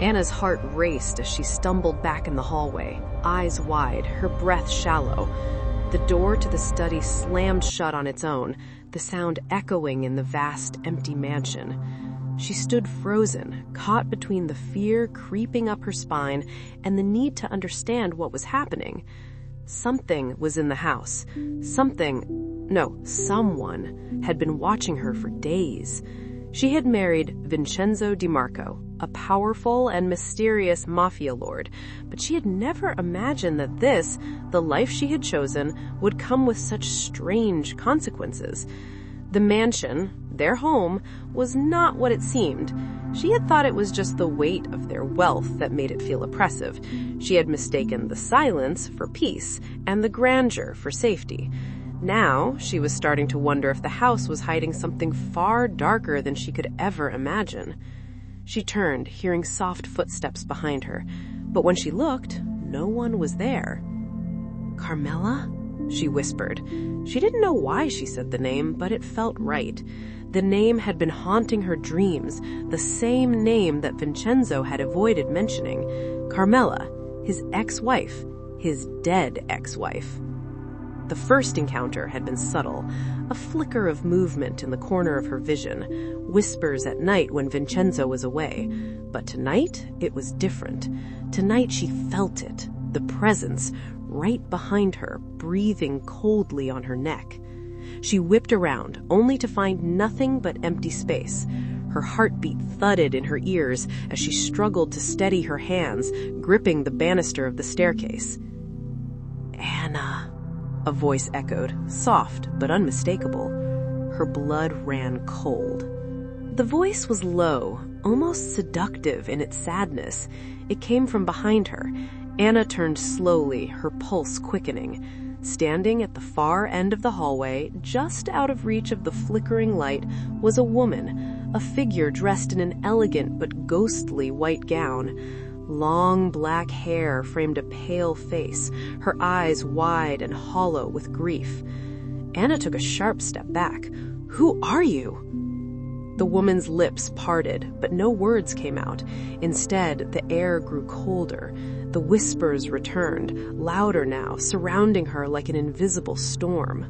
Anna's heart raced as she stumbled back in the hallway, eyes wide, her breath shallow. The door to the study slammed shut on its own, the sound echoing in the vast, empty mansion. She stood frozen, caught between the fear creeping up her spine and the need to understand what was happening. Something was in the house. Someone had been watching her for days. She had married Vincenzo DiMarco, a powerful and mysterious mafia lord, but she had never imagined that this, the life she had chosen, would come with such strange consequences. The mansion, their home, was not what it seemed. She had thought it was just the weight of their wealth that made it feel oppressive. She had mistaken the silence for peace and the grandeur for safety. Now, she was starting to wonder if the house was hiding something far darker than she could ever imagine. She turned, hearing soft footsteps behind her, but when she looked, no one was there. "Carmela?" she whispered. She didn't know why she said the name, but it felt right. The name had been haunting her dreams, the same name that Vincenzo had avoided mentioning. Carmela, his ex-wife, his dead ex-wife. The first encounter had been subtle, a flicker of movement in the corner of her vision, whispers at night when Vincenzo was away. But tonight, it was different. Tonight she felt it, the presence, right behind her, breathing coldly on her neck. She whipped around, only to find nothing but empty space. Her heartbeat thudded in her ears as she struggled to steady her hands, gripping the banister of the staircase. "Anna," a voice echoed, soft but unmistakable. Her blood ran cold. The voice was low, almost seductive in its sadness. It came from behind her. Anna turned slowly, her pulse quickening. Standing at the far end of the hallway, just out of reach of the flickering light, was a woman, a figure dressed in an elegant but ghostly white gown. Long black hair framed a pale face, her eyes wide and hollow with grief. Anna took a sharp step back. "Who are you?" The woman's lips parted, but no words came out. Instead, the air grew colder. The whispers returned, louder now, surrounding her like an invisible storm.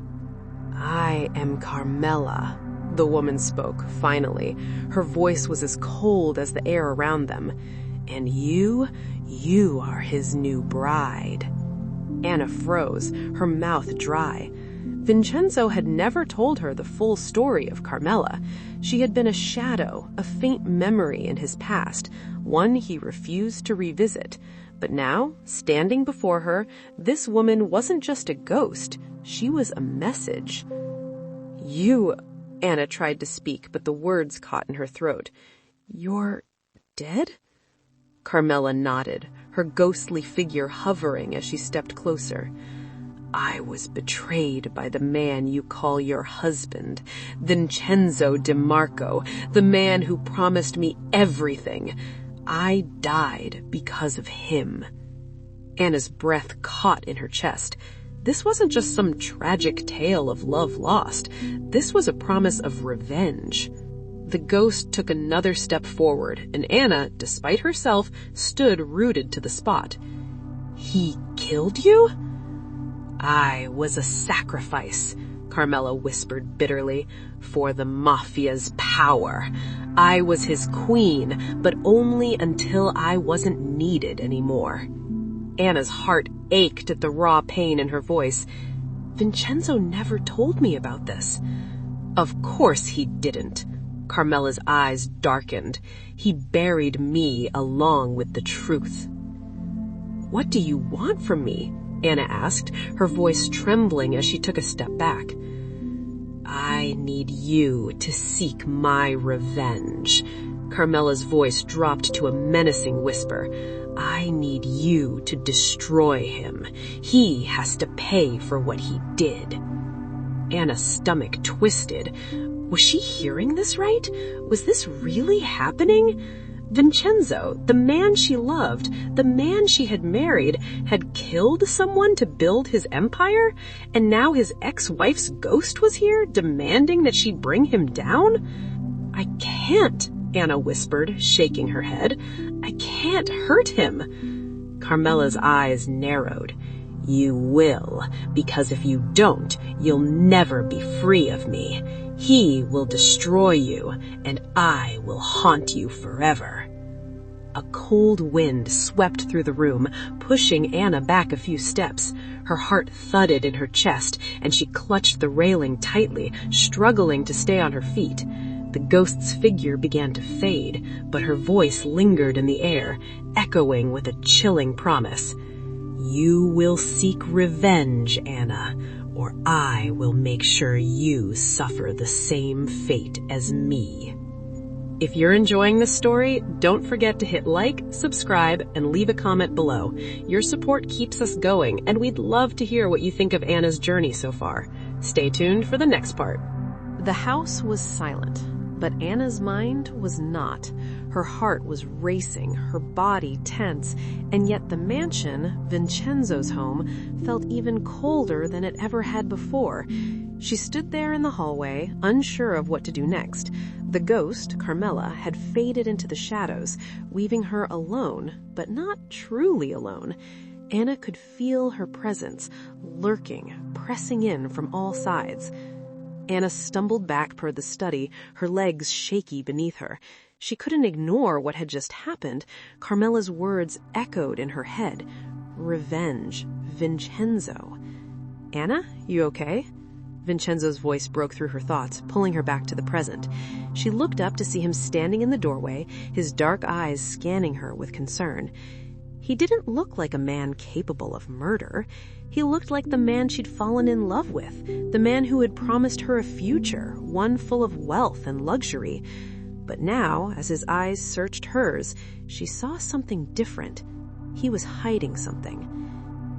"I am Carmela," the woman spoke, finally. Her voice was as cold as the air around them. "And you are his new bride." Anna froze, her mouth dry. Vincenzo had never told her the full story of Carmela. She had been a shadow, a faint memory in his past, one he refused to revisit. But now, standing before her, this woman wasn't just a ghost. She was a message. "You," Anna tried to speak, but the words caught in her throat. "You're dead?" Carmela nodded, her ghostly figure hovering as she stepped closer. "I was betrayed by the man you call your husband, Vincenzo DiMarco, the man who promised me everything. I died because of him." Anna's breath caught in her chest. This wasn't just some tragic tale of love lost. This was a promise of revenge. The ghost took another step forward, and Anna, despite herself, stood rooted to the spot. "He killed you?" "I was a sacrifice," Carmela whispered bitterly, "for the Mafia's power. I was his queen, but only until I wasn't needed anymore." Anna's heart ached at the raw pain in her voice. "Vincenzo never told me about this." "Of course he didn't." Carmela's eyes darkened. "He buried me along with the truth." "What do you want from me?" Anna asked, her voice trembling as she took a step back. "I need you to seek my revenge." Carmela's voice dropped to a menacing whisper. "I need you to destroy him. He has to pay for what he did." Anna's stomach twisted. Was she hearing this right? Was this really happening? Vincenzo, the man she loved, the man she had married, had killed someone to build his empire? And now his ex-wife's ghost was here, demanding that she bring him down? "I can't," Anna whispered, shaking her head. "I can't. can't hurt him." Carmela's eyes narrowed. "You will, because if you don't, you'll never be free of me. He will destroy you, and I will haunt you forever." A cold wind swept through the room, pushing Anna back a few steps. Her heart thudded in her chest, and she clutched the railing tightly, struggling to stay on her feet. The ghost's figure began to fade, but her voice lingered in the air, echoing with a chilling promise. "You will seek revenge, Anna, or I will make sure you suffer the same fate as me." If you're enjoying this story, don't forget to hit like, subscribe, and leave a comment below. Your support keeps us going, and we'd love to hear what you think of Anna's journey so far. Stay tuned for the next part. The house was silent, but Anna's mind was not. Her heart was racing, her body tense, and yet the mansion, Vincenzo's home, felt even colder than it ever had before. She stood there in the hallway, unsure of what to do next. The ghost, Carmela, had faded into the shadows, leaving her alone, but not truly alone. Anna could feel her presence, lurking, pressing in from all sides. Anna stumbled back toward the study, her legs shaky beneath her. She couldn't ignore what had just happened. Carmela's words echoed in her head. Revenge. Vincenzo. "Anna, you okay?" Vincenzo's voice broke through her thoughts, pulling her back to the present. She looked up to see him standing in the doorway, his dark eyes scanning her with concern. He didn't look like a man capable of murder. He looked like the man she'd fallen in love with, the man who had promised her a future, one full of wealth and luxury. But now, as his eyes searched hers, she saw something different. He was hiding something.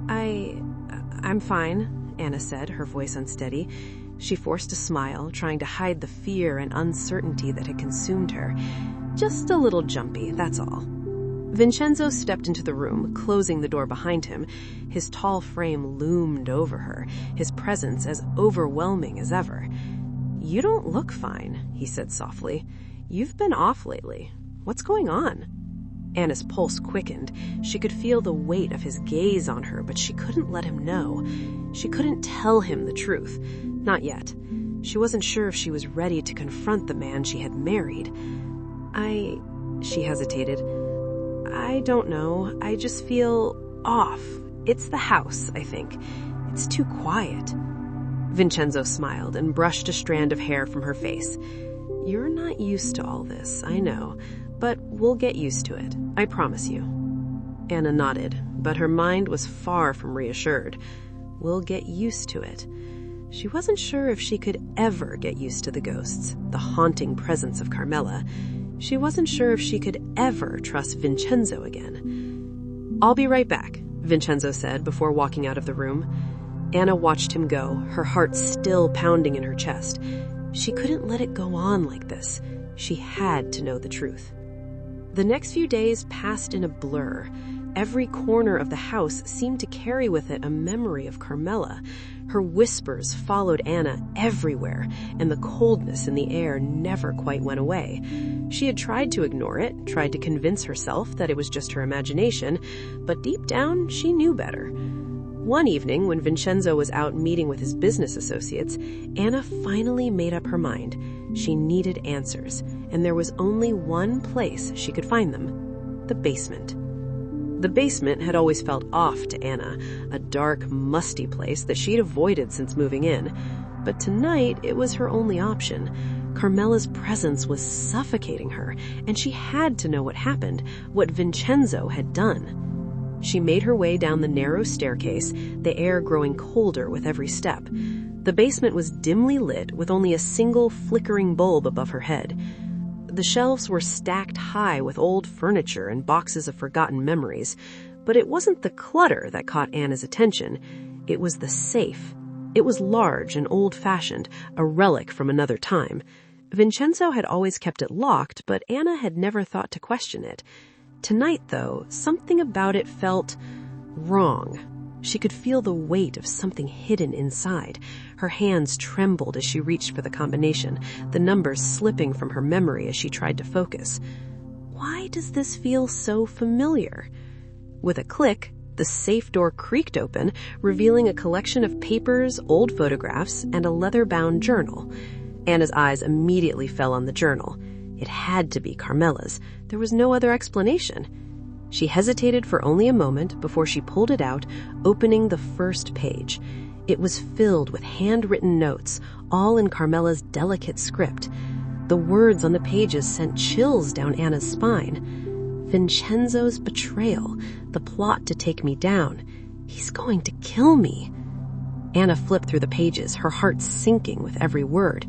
I'm fine," Anna said, her voice unsteady. She forced a smile, trying to hide the fear and uncertainty that had consumed her. "Just a little jumpy, that's all." Vincenzo stepped into the room, closing the door behind him. His tall frame loomed over her, his presence as overwhelming as ever. "You don't look fine," he said softly. "You've been off lately. What's going on?" Anna's pulse quickened. She could feel the weight of his gaze on her, but she couldn't let him know. She couldn't tell him the truth. Not yet. She wasn't sure if she was ready to confront the man she had married. She hesitated. "I don't know. I just feel off. It's the house, I think. It's too quiet." Vincenzo smiled and brushed a strand of hair from her face. "You're not used to all this, I know, but we'll get used to it. I promise you." Anna nodded, but her mind was far from reassured. We'll get used to it. She wasn't sure if she could ever get used to the ghosts, the haunting presence of Carmela. She wasn't sure if she could ever trust Vincenzo again. "I'll be right back," Vincenzo said before walking out of the room. Anna watched him go, her heart still pounding in her chest. She couldn't let it go on like this. She had to know the truth. The next few days passed in a blur. Every corner of the house seemed to carry with it a memory of Carmela. Her whispers followed Anna everywhere, and the coldness in the air never quite went away. She had tried to ignore it, tried to convince herself that it was just her imagination, but deep down, she knew better. One evening, when Vincenzo was out meeting with his business associates, Anna finally made up her mind. She needed answers, and there was only one place she could find them: the basement. The basement had always felt off to Anna, a dark, musty place that she'd avoided since moving in. But tonight, it was her only option. Carmela's presence was suffocating her, and she had to know what happened, what Vincenzo had done. She made her way down the narrow staircase, the air growing colder with every step. The basement was dimly lit, with only a single flickering bulb above her head. The shelves were stacked high with old furniture and boxes of forgotten memories, but it wasn't the clutter that caught Anna's attention. It was the safe. It was large and old-fashioned, a relic from another time. Vincenzo had always kept it locked, but Anna had never thought to question it. Tonight, though, something about it felt wrong. She could feel the weight of something hidden inside. Her hands trembled as she reached for the combination, the numbers slipping from her memory as she tried to focus. why does this feel so familiar? With a click, the safe door creaked open, revealing a collection of papers, old photographs, and a leather-bound journal. Anna's eyes immediately fell on the journal. It had to be Carmela's. There was no other explanation. She hesitated for only a moment before she pulled it out, opening the first page. It was filled with handwritten notes, all in Carmela's delicate script. The words on the pages sent chills down Anna's spine. Vincenzo's betrayal, the plot to take me down. He's going to kill me. Anna flipped through the pages, her heart sinking with every word.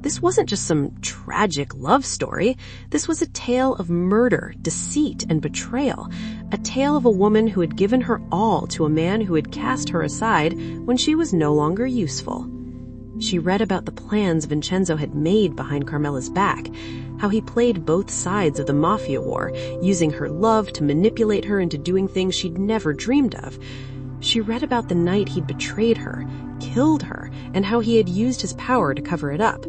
This wasn't just some tragic love story. This was a tale of murder, deceit, and betrayal. A tale of a woman who had given her all to a man who had cast her aside when she was no longer useful. She read about the plans Vincenzo had made behind Carmela's back, how he played both sides of the mafia war, using her love to manipulate her into doing things she'd never dreamed of. She read about the night he'd betrayed her, killed her, and how he had used his power to cover it up.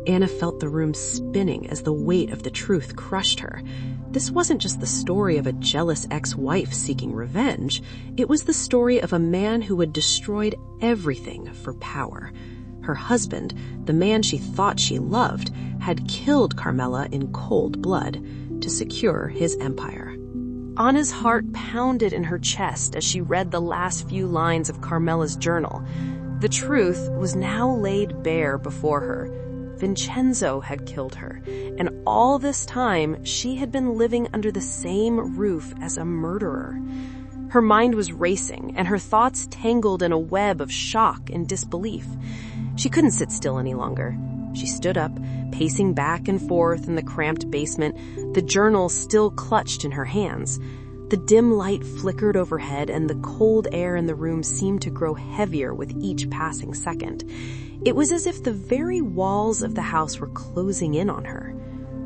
Anna felt the room spinning as the weight of the truth crushed her. This wasn't just the story of a jealous ex-wife seeking revenge. It was the story of a man who had destroyed everything for power. Her husband, the man she thought she loved, had killed Carmela in cold blood to secure his empire. Anna's heart pounded in her chest as she read the last few lines of Carmela's journal. The truth was now laid bare before her. Vincenzo had killed her, and all this time she had been living under the same roof as a murderer. Her mind was racing, and her thoughts tangled in a web of shock and disbelief. She couldn't sit still any longer. She stood up, pacing back and forth in the cramped basement, the journal still clutched in her hands. The dim light flickered overhead, and the cold air in the room seemed to grow heavier with each passing second. It was as if the very walls of the house were closing in on her.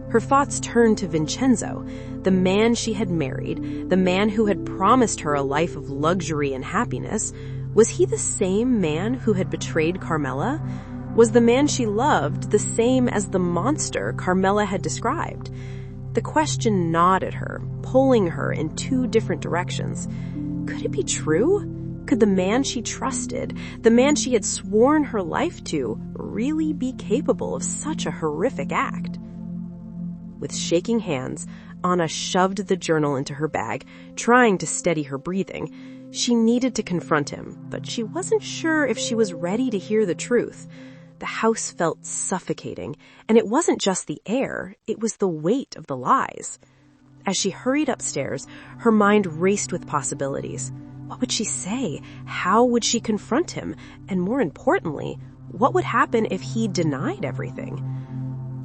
Her thoughts turned to Vincenzo, the man she had married, the man who had promised her a life of luxury and happiness. Was he the same man who had betrayed Carmela? Was the man she loved the same as the monster Carmela had described? The question gnawed at her, pulling her in two different directions. Could it be true? Could the man she trusted, the man she had sworn her life to, really be capable of such a horrific act? With shaking hands, Anna shoved the journal into her bag, trying to steady her breathing. She needed to confront him, but she wasn't sure if she was ready to hear the truth. The house felt suffocating, and it wasn't just the air, it was the weight of the lies. As she hurried upstairs, her mind raced with possibilities. What would she say? How would she confront him? And more importantly, what would happen if he denied everything?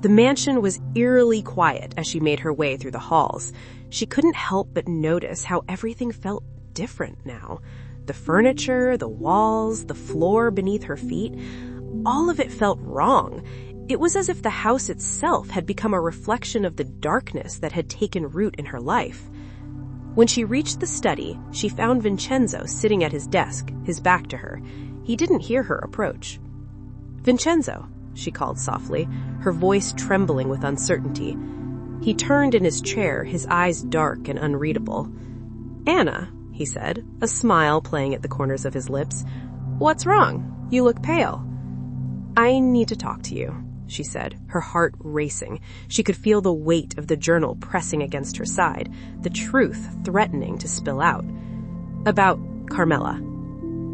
The mansion was eerily quiet as she made her way through the halls. She couldn't help but notice how everything felt different now. The furniture, the walls, the floor beneath her feet, all of it felt wrong. It was as if the house itself had become a reflection of the darkness that had taken root in her life. When she reached the study, she found Vincenzo sitting at his desk, his back to her. He didn't hear her approach. "Vincenzo," she called softly, her voice trembling with uncertainty. He turned in his chair, his eyes dark and unreadable. "Anna," he said, a smile playing at the corners of his lips. "What's wrong? You look pale." "I need to talk to you," she said, her heart racing. She could feel the weight of the journal pressing against her side, the truth threatening to spill out. "About Carmela."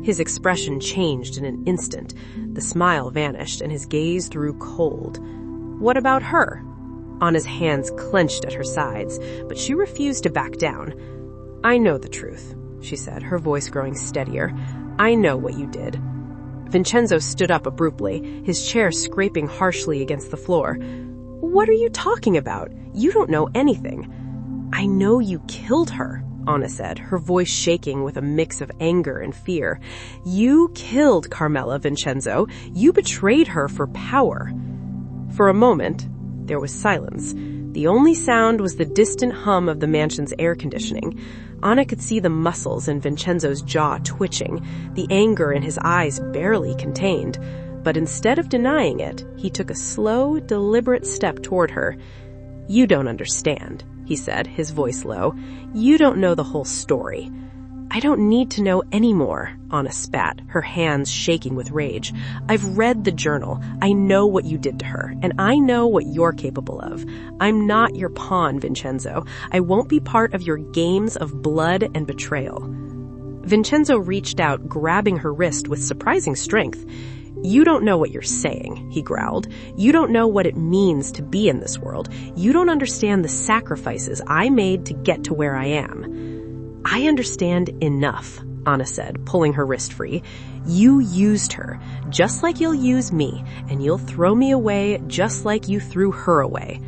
His expression changed in an instant. The smile vanished, and his gaze grew cold. "What about her?" Anna's hands clenched at her sides, but she refused to back down. "I know the truth," she said, her voice growing steadier. "I know what you did." Vincenzo stood up abruptly, his chair scraping harshly against the floor. "What are you talking about? You don't know anything." "I know you killed her," Anna said, her voice shaking with a mix of anger and fear. "You killed Carmela, Vincenzo. You betrayed her for power." For a moment, there was silence. The only sound was the distant hum of the mansion's air conditioning. Anna could see the muscles in Vincenzo's jaw twitching, the anger in his eyes barely contained. But instead of denying it, he took a slow, deliberate step toward her. "You don't understand," he said, his voice low. "You don't know the whole story." "I don't need to know anymore," Anna spat, her hands shaking with rage. "I've read the journal. I know what you did to her, and I know what you're capable of. I'm not your pawn, Vincenzo. I won't be part of your games of blood and betrayal." Vincenzo reached out, grabbing her wrist with surprising strength. "You don't know what you're saying," he growled. "You don't know what it means to be in this world. You don't understand the sacrifices I made to get to where I am." "I understand enough," Anna said, pulling her wrist free. "You used her, just like you'll use me, and you'll throw me away just like you threw her away."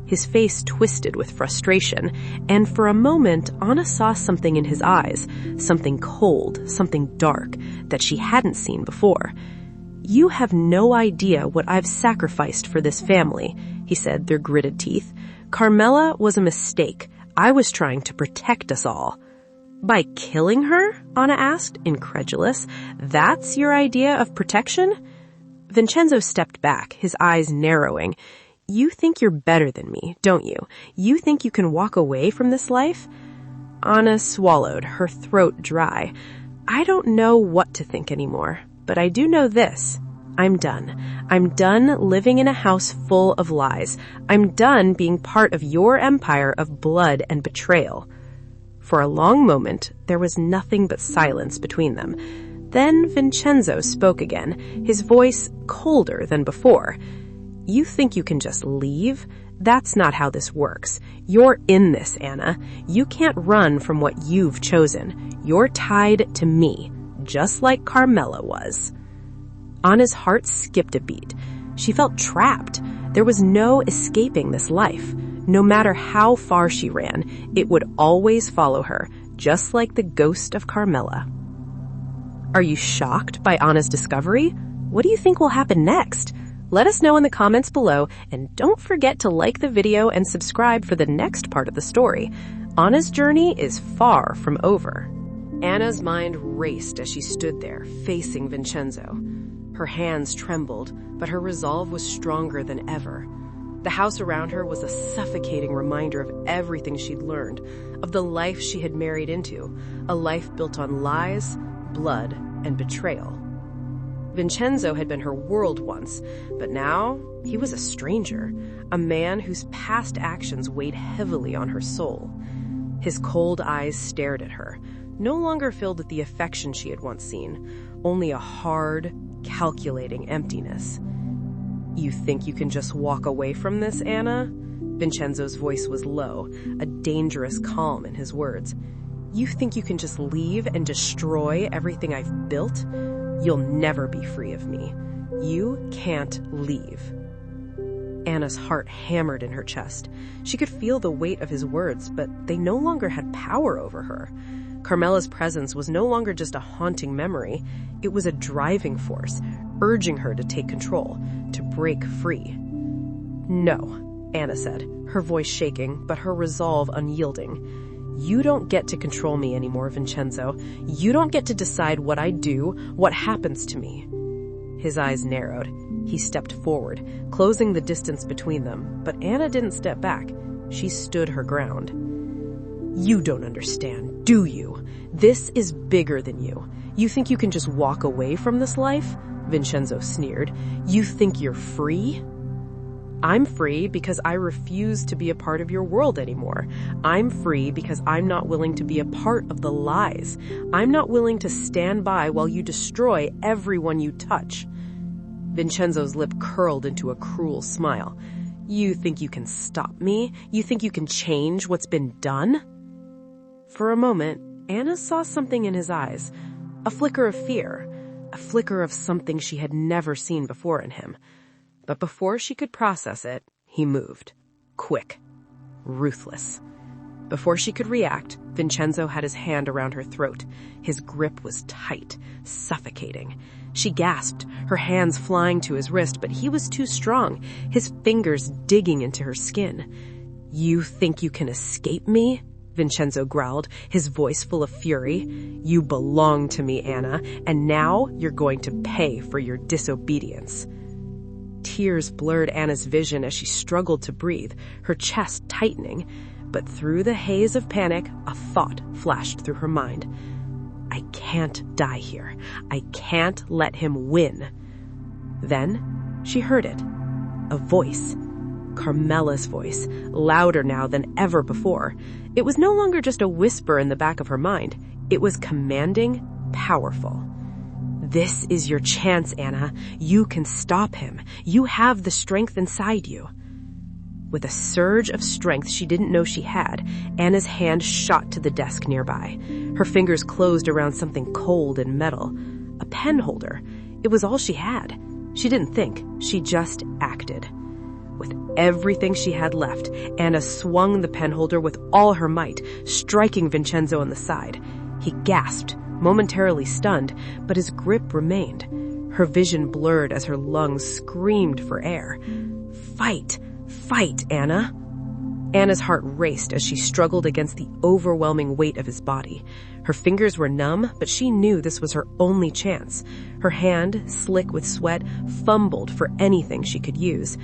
His face twisted with frustration, and for a moment, Anna saw something in his eyes, something cold, something dark, that she hadn't seen before. "You have no idea what I've sacrificed for this family," he said through gritted teeth. "Carmela was a mistake. I was trying to protect us all." "By killing her?" Anna asked, incredulous. "That's your idea of protection?" Vincenzo stepped back, his eyes narrowing. "You think you're better than me, don't you? You think you can walk away from this life?" Anna swallowed, her throat dry. "I don't know what to think anymore, but I do know this. I'm done. I'm done living in a house full of lies. I'm done being part of your empire of blood and betrayal." For a long moment, there was nothing but silence between them. Then Vincenzo spoke again, his voice colder than before. "You think you can just leave? That's not how this works. You're in this, Anna. You can't run from what you've chosen. You're tied to me, just like Carmela was." Anna's heart skipped a beat. She felt trapped. There was no escaping this life. No matter how far she ran, it would always follow her, just like the ghost of Carmela. Are you shocked by Anna's discovery? What do you think will happen next? Let us know in the comments below, and don't forget to like the video and subscribe for the next part of the story. Anna's journey is far from over. Anna's mind raced as she stood there, facing Vincenzo. Her hands trembled, but her resolve was stronger than ever. The house around her was a suffocating reminder of everything she'd learned, of the life she had married into, a life built on lies, blood, and betrayal. Vincenzo had been her world once, but now he was a stranger, a man whose past actions weighed heavily on her soul. His cold eyes stared at her, no longer filled with the affection she had once seen, only a hard, calculating emptiness. "You think you can just walk away from this, Anna?" Vincenzo's voice was low, a dangerous calm in his words. "You think you can just leave and destroy everything I've built? You'll never be free of me. You can't leave." Anna's heart hammered in her chest. She could feel the weight of his words, but they no longer had power over her. Carmela's presence was no longer just a haunting memory. It was a driving force, urging her to take control, to break free. "No," Anna said, her voice shaking, but her resolve unyielding. "You don't get to control me anymore, Vincenzo. You don't get to decide what I do, what happens to me." His eyes narrowed. He stepped forward, closing the distance between them, but Anna didn't step back. She stood her ground. "You don't understand, do you? This is bigger than you. You think you can just walk away from this life?" Vincenzo sneered. "You think you're free?" "I'm free because I refuse to be a part of your world anymore. I'm free because I'm not willing to be a part of the lies. I'm not willing to stand by while you destroy everyone you touch." Vincenzo's lip curled into a cruel smile. "You think you can stop me? You think you can change what's been done?" For a moment, Anna saw something in his eyes, a flicker of fear, a flicker of something she had never seen before in him. But before she could process it, he moved. Quick. Ruthless. Before she could react, Vincenzo had his hand around her throat. His grip was tight, suffocating. She gasped, her hands flying to his wrist, but he was too strong, his fingers digging into her skin. "You think you can escape me?" Vincenzo growled, his voice full of fury. "You belong to me, Anna, and now you're going to pay for your disobedience." Tears blurred Anna's vision as she struggled to breathe, her chest tightening. But through the haze of panic, a thought flashed through her mind. I can't die here. I can't let him win. Then she heard it. A voice. Carmela's voice, louder now than ever before. It was no longer just a whisper in the back of her mind. It was commanding, powerful. This is your chance, Anna. You can stop him. You have the strength inside you. With a surge of strength she didn't know she had, Anna's hand shot to the desk nearby. Her fingers closed around something cold and metal. A pen holder. It was all she had. She didn't think. She just acted. With everything she had left, Anna swung the penholder with all her might, striking Vincenzo on the side. He gasped, momentarily stunned, but his grip remained. Her vision blurred as her lungs screamed for air. Fight! Fight, Anna! Anna's heart raced as she struggled against the overwhelming weight of his body. Her fingers were numb, but she knew this was her only chance. Her hand, slick with sweat, fumbled for anything she could use.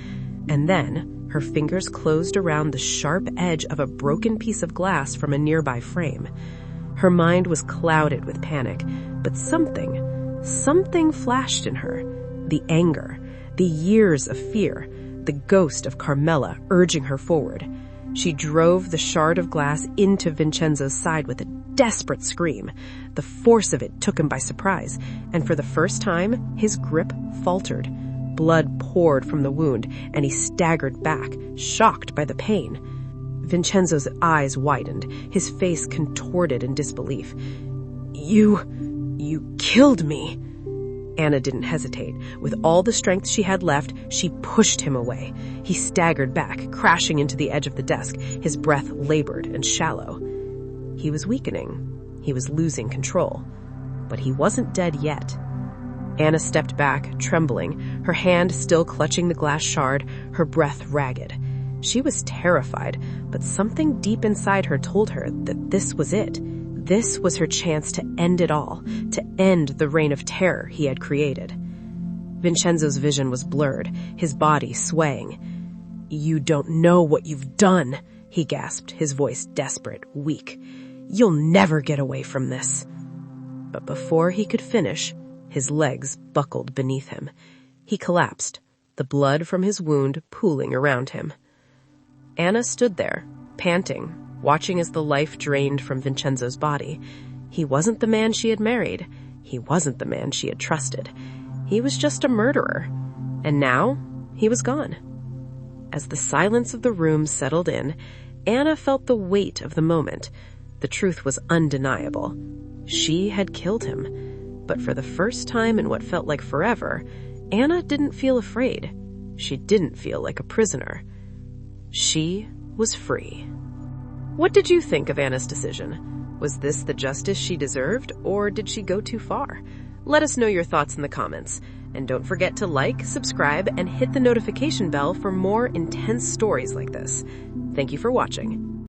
And then, her fingers closed around the sharp edge of a broken piece of glass from a nearby frame. Her mind was clouded with panic, but something flashed in her. The anger, the years of fear, the ghost of Carmela urging her forward. She drove the shard of glass into Vincenzo's side with a desperate scream. The force of it took him by surprise, and for the first time, his grip faltered. Blood poured from the wound, and he staggered back, shocked by the pain. Vincenzo's eyes widened, his face contorted in disbelief. You killed me. Anna didn't hesitate. With all the strength she had left, she pushed him away. He staggered back, crashing into the edge of the desk, his breath labored and shallow. He was weakening. He was losing control. But he wasn't dead yet. Anna stepped back, trembling, her hand still clutching the glass shard, her breath ragged. She was terrified, but something deep inside her told her that this was it. This was her chance to end it all, to end the reign of terror he had created. Vincenzo's vision was blurred, his body swaying. You don't know what you've done, he gasped, his voice desperate, weak. You'll never get away from this. But before he could finish, his legs buckled beneath him. He collapsed, the blood from his wound pooling around him. Anna stood there, panting, watching as the life drained from Vincenzo's body. He wasn't the man she had married. He wasn't the man she had trusted. He was just a murderer. And now, he was gone. As the silence of the room settled in, Anna felt the weight of the moment. The truth was undeniable. She had killed him. But for the first time in what felt like forever, Anna didn't feel afraid. She didn't feel like a prisoner. She was free. What did you think of Anna's decision? Was this the justice she deserved, or did she go too far? Let us know your thoughts in the comments. And don't forget to like, subscribe, and hit the notification bell for more intense stories like this. Thank you for watching.